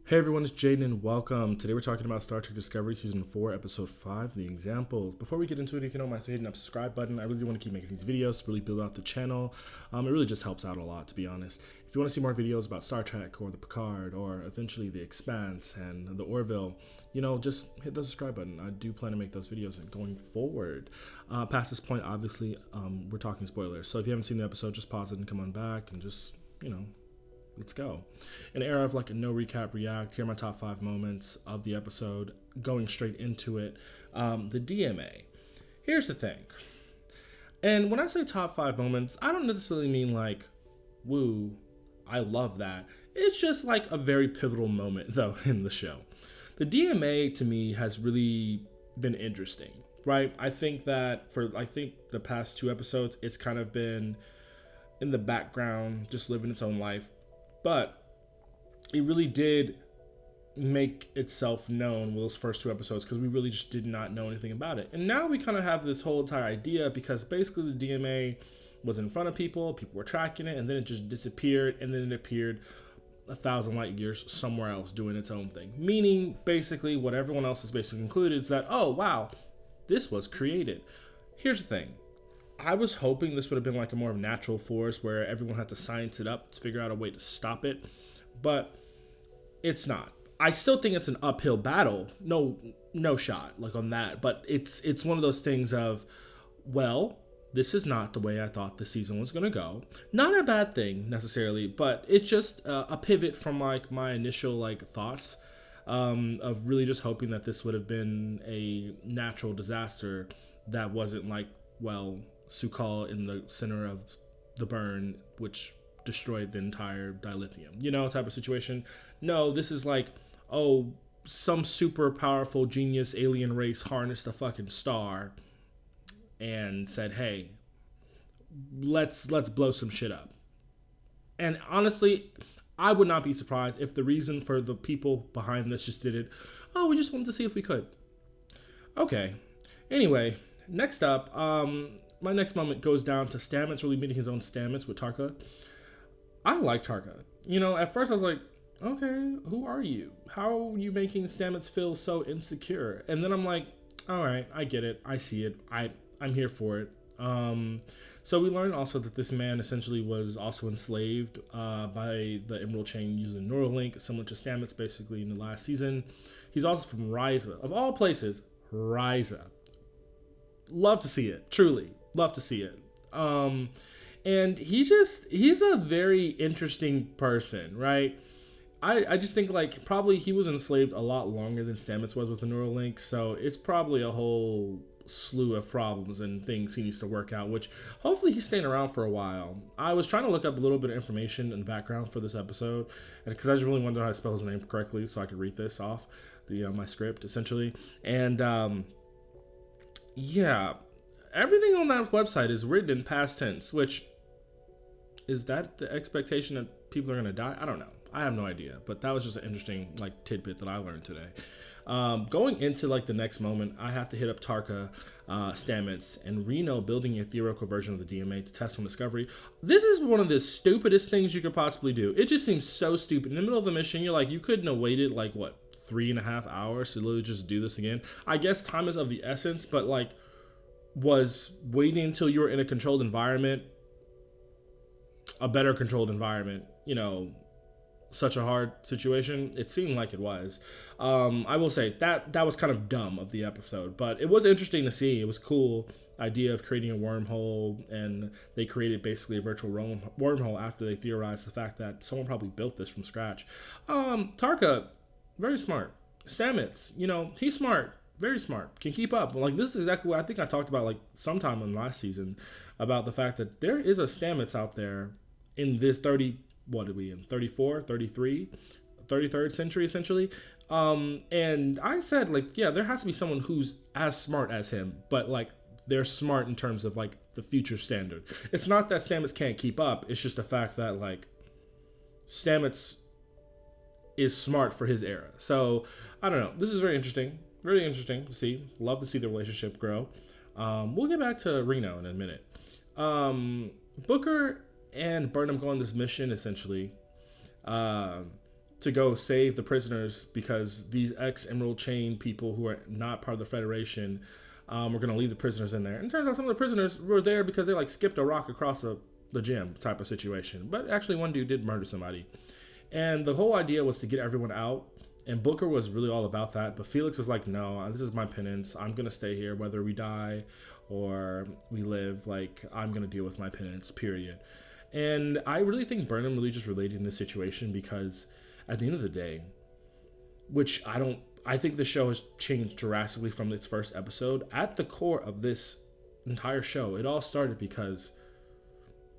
Hey everyone, it's Jaden and welcome. Today we're talking about Star Trek Discovery Season 4, Episode 5, The Examples. Before we get into it, if you don't mind hitting that subscribe button, I really want to keep making these videos to really build out the channel. It really just helps out a lot, to be honest. If you want to see more videos about Star Trek or the Picard or eventually The Expanse and the Orville, just hit the subscribe button. I do plan to make those videos going forward. Past this point, obviously, we're talking spoilers. So if you haven't seen the episode, just pause it and come on back and just, let's go. In an era of like a no recap react, here are my top 5 moments of the episode, going straight into it. The DMA. Here's the thing. And when I say top 5 moments, I don't necessarily mean like, woo, I love that. It's just like a very pivotal moment though in the show. The DMA to me has really been interesting, right? I think that the past 2 episodes, it's kind of been in the background, just living its own life. But it really did make itself known with those first 2 episodes because we really just did not know anything about it. And now we kind of have this whole entire idea because basically the DMA was in front of people were tracking it, and then it just disappeared, and then it appeared 1,000 light years somewhere else doing its own thing. Meaning, basically, what everyone else has basically concluded is that, oh, wow, this was created. Here's the thing. I was hoping this would have been like a more natural force where everyone had to science it up to figure out a way to stop it, but it's not. I still think it's an uphill battle. No shot like on that, but it's one of those things of, well, this is not the way I thought the season was going to go. Not a bad thing necessarily, but it's just a pivot from like my initial like thoughts of really just hoping that this would have been a natural disaster that wasn't like, well, Su'Kal in the center of the burn, which destroyed the entire dilithium, type of situation. No, this is like, oh, some super powerful genius alien race harnessed a fucking star and said, hey, let's blow some shit up. And honestly, I would not be surprised if the reason for the people behind this just did it, oh, we just wanted to see if we could. Okay. Anyway, next up, my next moment goes down to Stamets really meeting his own Stamets with Tarka. I like Tarka. At first I was like, okay, who are you? How are you making Stamets feel so insecure? And then I'm like, all right, I get it. I see it. I'm here for it. So we learned also that this man essentially was also enslaved by the Emerald Chain using Neuralink, similar to Stamets basically in the last season. He's also from Ryza. Of all places, Ryza. Love to see it. Truly. Love to see it. And he's a very interesting person, right? I just think like probably he was enslaved a lot longer than Stamets was with the Neuralink, so it's probably a whole slew of problems and things he needs to work out, which hopefully he's staying around for a while. I was trying to look up a little bit of information in the background for this episode, and because I just really wanted to know how to spell his name correctly so I could read this off my script essentially. And yeah, everything on that website is written in past tense, which is that the expectation that people are going to die? I don't know. I have no idea, but that was just an interesting like tidbit that I learned today. Going into like the next moment, I have to hit up Tarka, Stamets, and Reno building a theoretical version of the DMA to test on Discovery. This is one of the stupidest things you could possibly do. It just seems so stupid. In the middle of the mission, you're like, you couldn't have waited like what, 3.5 hours to literally just do this again. I guess time is of the essence, but like, was waiting until you were in a controlled environment, a better controlled environment, such a hard situation? It seemed like it was. I will say that was kind of dumb of the episode, but it was interesting to see. It was cool idea of creating a wormhole, and they created basically a virtual wormhole after they theorized the fact that someone probably built this from scratch. Tarka, very smart. Stamets, he's smart. Very smart, can keep up. Like, this is exactly what I think I talked about like sometime in last season about the fact that there is a Stamets out there in this 34, 33, 33rd century essentially. And I said like, yeah, there has to be someone who's as smart as him, but like they're smart in terms of like the future standard. It's not that Stamets can't keep up. It's just the fact that like Stamets is smart for his era. So I don't know. This is very interesting. Really interesting to see. Love to see the relationship grow. We'll get back to Reno in a minute. Booker and Burnham go on this mission, essentially, to to go save the prisoners because these ex-Emerald Chain people who are not part of the Federation were going to leave the prisoners in there. And it turns out some of the prisoners were there because they like skipped a rock across the gym type of situation. But actually one dude did murder somebody. And the whole idea was to get everyone out. And Booker was really all about that. But Felix was like, no, this is my penance. I'm going to stay here whether we die or we live. Like, I'm going to deal with my penance, period. And I really think Burnham really just related in this situation because at the end of the day, which I think the show has changed drastically from its first episode. At the core of this entire show, it all started because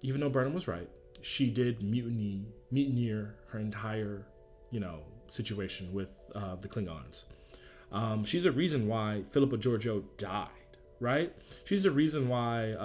even though Burnham was right, she did mutineer her entire, situation with the Klingons. She's the reason why Philippa Georgiou died, right? She's the reason why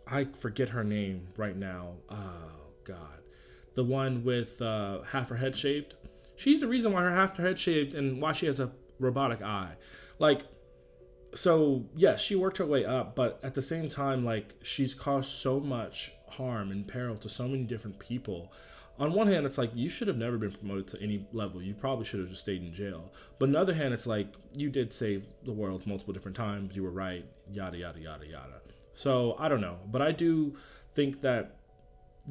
I forget her name right now. Oh God, the one with half her head shaved. She's the reason why half her head shaved and why she has a robotic eye. Like, so yes, she worked her way up, but at the same time, like, she's caused so much harm and peril to so many different people. On one hand, it's like, you should have never been promoted to any level. You probably should have just stayed in jail. But on the other hand, it's like, you did save the world multiple different times. You were right, yada, yada, yada, yada. So, I don't know. But I do think that,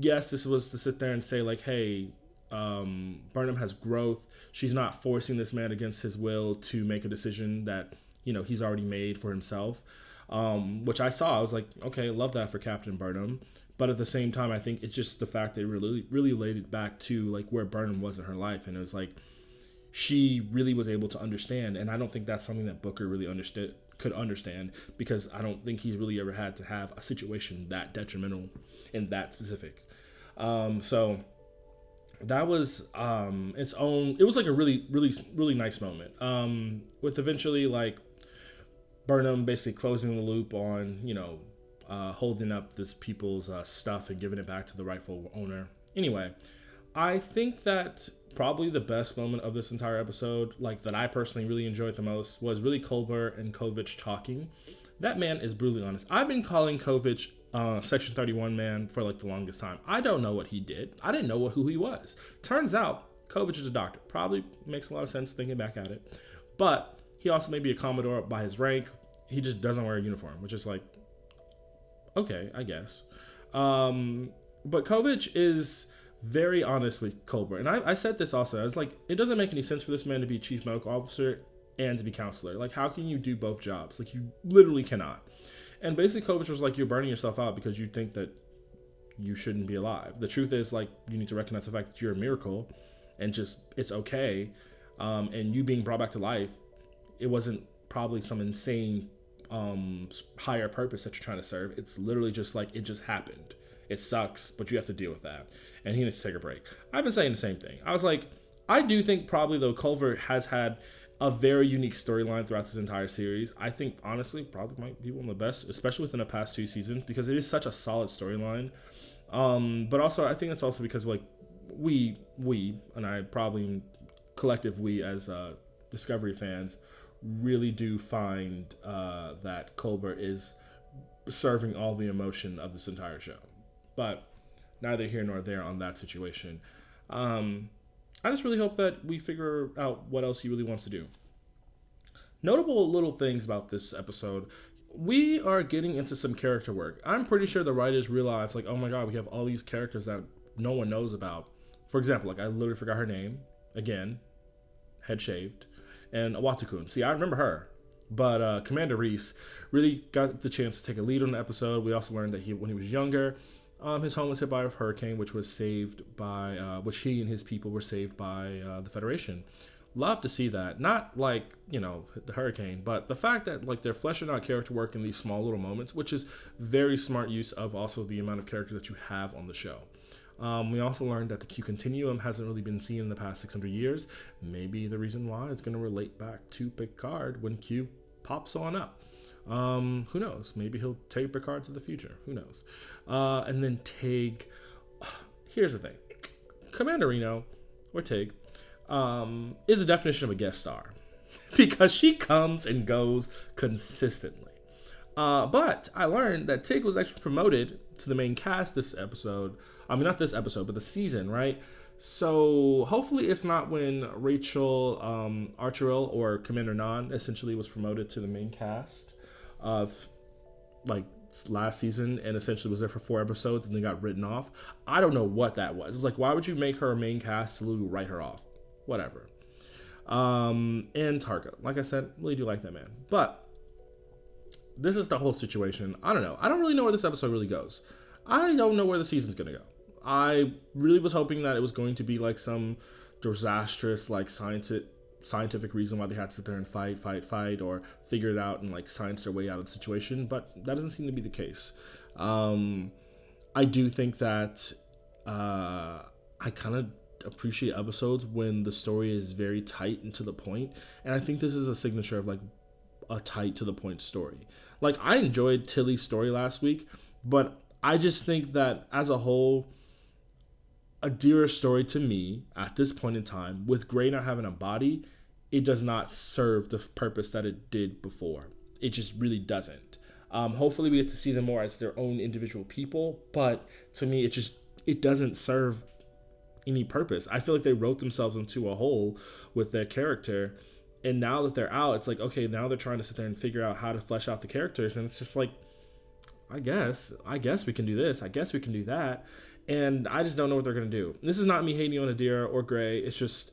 yes, this was to sit there and say, like, hey, Burnham has growth. She's not forcing this man against his will to make a decision that, he's already made for himself. Which I saw. I was like, okay, love that for Captain Burnham. But at the same time, I think it's just the fact that it really related back to like where Burnham was in her life. And it was like, she really was able to understand. And I don't think that's something that Booker really could understand, because I don't think he's really ever had to have a situation that detrimental and that specific. So that was its own, it was like a really, really, really nice moment. With eventually like Burnham basically closing the loop on, holding up this people's stuff and giving it back to the rightful owner. Anyway, I think that probably the best moment of this entire episode, like that I personally really enjoyed the most, was really Culber and Kovich talking. That man is brutally honest. I've been calling Kovich Section 31 man for like the longest time. I don't know what he did. I didn't know who he was. Turns out Kovich is a doctor. Probably makes a lot of sense thinking back at it. But he also may be a Commodore by his rank. He just doesn't wear a uniform, which is like, okay, I guess. But Kovich is very honest with Culber. And I said this also. I was like, it doesn't make any sense for this man to be chief medical officer and to be counselor. Like, how can you do both jobs? Like, you literally cannot. And basically Kovich was like, you're burning yourself out because you think that you shouldn't be alive. The truth is, like, you need to recognize the fact that you're a miracle and just, it's okay. And you being brought back to life, it wasn't probably some insane higher purpose that you're trying to serve. It's literally just like, it just happened. It sucks, but you have to deal with that. And he needs to take a break. I've been saying the same thing. I was like, I do think probably though Culver has had a very unique storyline throughout this entire series. I think honestly probably might be one of the best, especially within the past 2 seasons, because it is such a solid storyline. But also I think it's also because like we and I probably collective we as Discovery fans really do find that Culber is serving all the emotion of this entire show. But neither here nor there on that situation. I just really hope that we figure out what else he really wants to do. Notable little things about this episode. We are getting into some character work. I'm pretty sure the writers realized, like, oh my god, we have all these characters that no one knows about. For example, like, I literally forgot her name. Again, head shaved. And Awatukun. See, I remember her. But Commander Reese really got the chance to take a lead on the episode. We also learned that when he was younger, his home was hit by a hurricane, which was saved by, which he and his people were saved by the Federation. Love to see that. Not like, the hurricane, but the fact that like they're fleshing out character work in these small little moments, which is very smart use of also the amount of character that you have on the show. We also learned that the Q continuum hasn't really been seen in the past 600 years. Maybe the reason why it's going to relate back to Picard when Q pops on up. Who knows? Maybe he'll take Picard to the future. Who knows? And then Tig. Here's the thing. Commander Reno, or Tig, is a definition of a guest star. Because she comes and goes consistently. But I learned that Tig was actually promoted to the main cast this episode. I mean, not this episode, but the season, right? So hopefully it's not when Rachel Archerell, or Commander Non, essentially was promoted to the main cast of like last season, and essentially was there for 4 episodes and then got written off. I don't know what that was. It was like, why would you make her a main cast to literally write her off? Whatever. And Tarka, like I said, really do like that man. But this is the whole situation. I don't know. I don't really know where this episode really goes. I don't know where the season's gonna go. I really was hoping that it was going to be like some disastrous, like scientific reason why they had to sit there and fight, or figure it out and like science their way out of the situation. But that doesn't seem to be the case. I do think that I kind of appreciate episodes when the story is very tight and to the point. And I think this is a signature of like a tight to the point story. Like, I enjoyed Tilly's story last week, but I just think that as a whole, Adira's story to me at this point in time, with Grey not having a body, it does not serve the purpose that it did before. It just really doesn't. Hopefully we get to see them more as their own individual people, but to me it doesn't serve any purpose. I feel like they wrote themselves into a hole with their character, and now that they're out, it's like, okay, now they're trying to sit there and figure out how to flesh out the characters, and it's just like, I guess we can do this, I guess we can do that. And I just don't know what they're going to do. This is not me hating on Adira or Grey. It's just,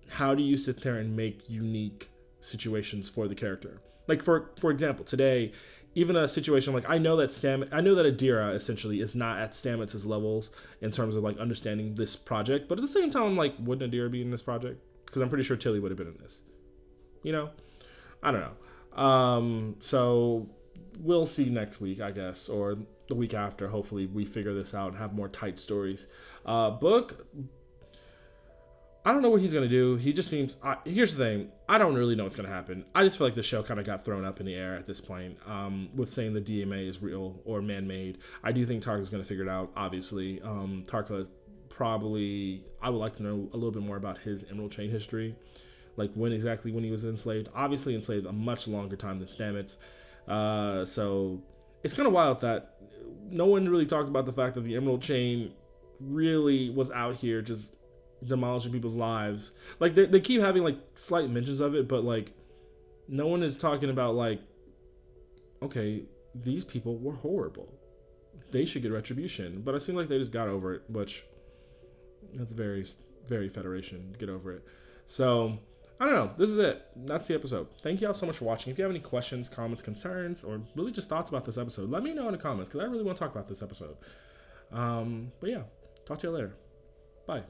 how do you sit there and make unique situations for the character? Like, for example, today, even a situation like, I know that Adira essentially is not at Stamets' levels in terms of like understanding this project. But at the same time, I'm like, wouldn't Adira be in this project? Because I'm pretty sure Tilly would have been in this. You know? I don't know. So we'll see next week, I guess, or the week after. Hopefully we figure this out and have more tight stories. Book, I don't know what he's going to do. He just seems, here's the thing, I don't really know what's going to happen. I just feel like the show kind of got thrown up in the air at this point, with saying the DMA is real or man-made. I do think Tarka's going to figure it out, obviously. Tarka probably, I would like to know a little bit more about his Emerald Chain history, like when he was enslaved. Obviously enslaved a much longer time than Stamets. So it's kind of wild that no one really talked about the fact that the Emerald Chain really was out here just demolishing people's lives. Like, they keep having like slight mentions of it, but like no one is talking about like, okay, these people were horrible, they should get retribution. But I seem like they just got over it, which that's very, very Federation to get over it. So I don't know. This is it. That's the episode. Thank you all so much for watching. If you have any questions, comments, concerns, or really just thoughts about this episode, let me know in the comments, because I really want to talk about this episode. But yeah, talk to you later. Bye.